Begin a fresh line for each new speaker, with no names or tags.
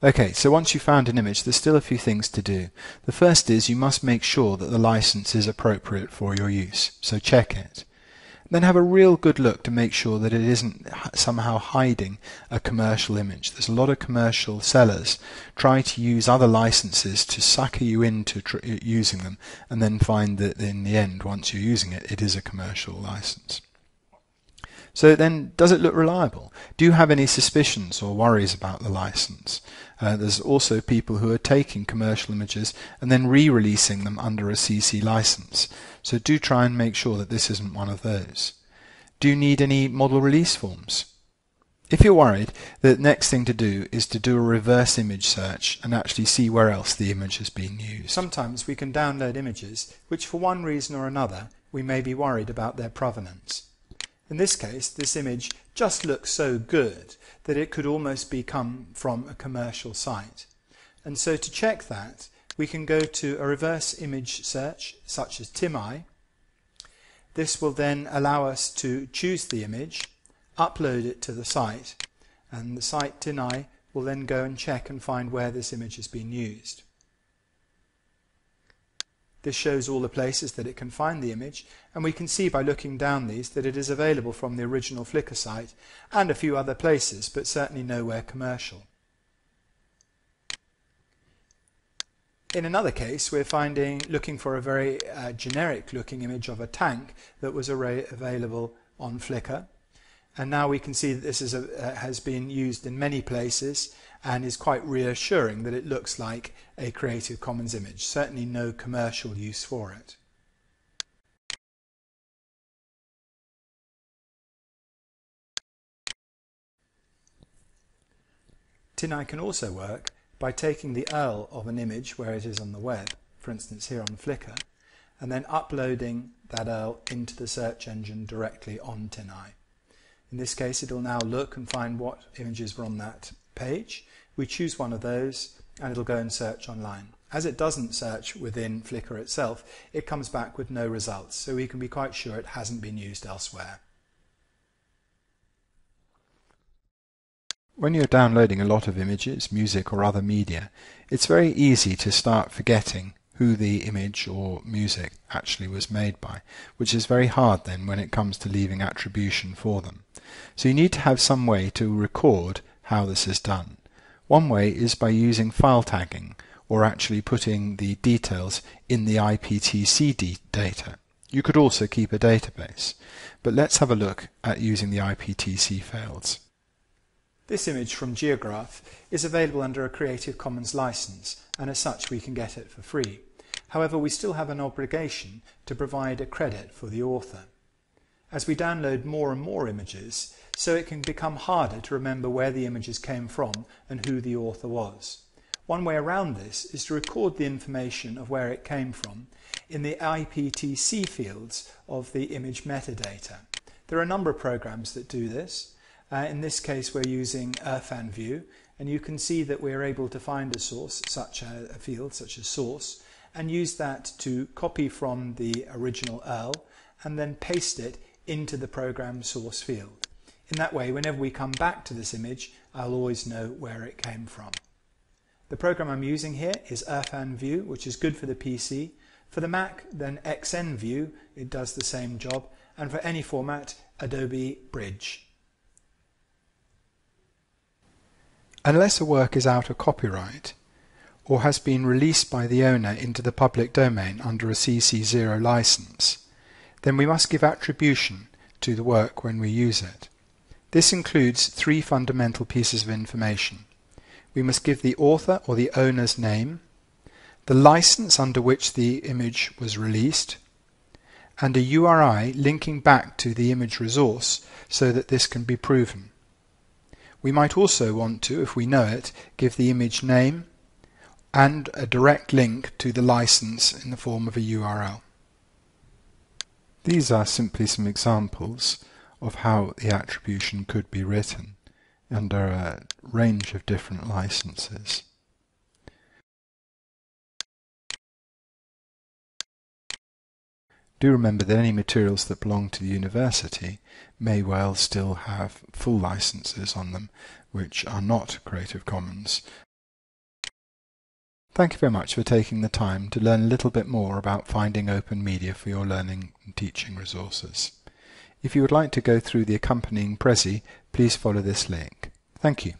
Okay, so once you've found an image, there's still a few things to do. The first is you must make sure that the license is appropriate for your use, so check it. Then have a real good look to make sure that it isn't somehow hiding a commercial image. There's a lot of commercial sellers try to use other licenses to sucker you into using them, and then find that in the end, once you're using it, it is a commercial license. So then, does it look reliable? Do you have any suspicions or worries about the license? There's also people who are taking commercial images and then re-releasing them under a CC license. So do try and make sure that this isn't one of those. Do you need any model release forms? If you're worried, the next thing to do is to do a reverse image search and actually see where else the image has been used. Sometimes we can download images which for one reason or another we may be worried about their provenance. In this case, this image just looks so good that it could almost come from a commercial site. And so to check that, we can go to a reverse image search, such as TinEye. This will then allow us to choose the image, upload it to the site, and the site TinEye will then go and check and find where this image has been used. This shows all the places that it can find the image, and we can see by looking down these that it is available from the original Flickr site and a few other places, but certainly nowhere commercial. In another case, we're looking for a very generic looking image of a tank that was available on Flickr, and now we can see that this has been used in many places and is quite reassuring that it looks like a Creative Commons image. Certainly no commercial use for it. TinEye can also work by taking the URL of an image where it is on the web, for instance here on Flickr, and then uploading that URL into the search engine directly on TinEye. In this case, it will now look and find what images were on that page. We choose one of those and it'll go and search online. As it doesn't search within Flickr itself, it comes back with no results, so we can be quite sure it hasn't been used elsewhere. When you're downloading a lot of images, music or other media, it's very easy to start forgetting who the image or music actually was made by, which is very hard then when it comes to leaving attribution for them. So you need to have some way to record how this is done. One way is by using file tagging, or actually putting the details in the IPTC data. You could also keep a database, but let's have a look at using the IPTC fields. This image from Geograph is available under a Creative Commons license, and as such we can get it for free. However, we still have an obligation to provide a credit for the author. As we download more and more images, so it can become harder to remember where the images came from and who the author was. One way around this is to record the information of where it came from in the IPTC fields of the image metadata. There are a number of programs that do this. In this case we're using IrfanView, and you can see that we're able to find a field such as source, and use that to copy from the original URL and then paste it into the program source field. In that way, whenever we come back to this image, I'll always know where it came from. The program I'm using here is IrfanView, which is good for the PC. For the Mac, then XNView, it does the same job, and for any format, Adobe Bridge. Unless a work is out of copyright, or has been released by the owner into the public domain under a CC0 license, then we must give attribution to the work when we use it. This includes three fundamental pieces of information. We must give the author or the owner's name, the license under which the image was released, and a URI linking back to the image resource so that this can be proven. We might also want to, if we know it, give the image name and a direct link to the license in the form of a URL. These are simply some examples of how the attribution could be written under a range of different licenses. Do remember that any materials that belong to the university may well still have full licenses on them which are not Creative Commons. Thank you very much for taking the time to learn a little bit more about finding open media for your learning and teaching resources. If you would like to go through the accompanying Prezi, please follow this link. Thank you.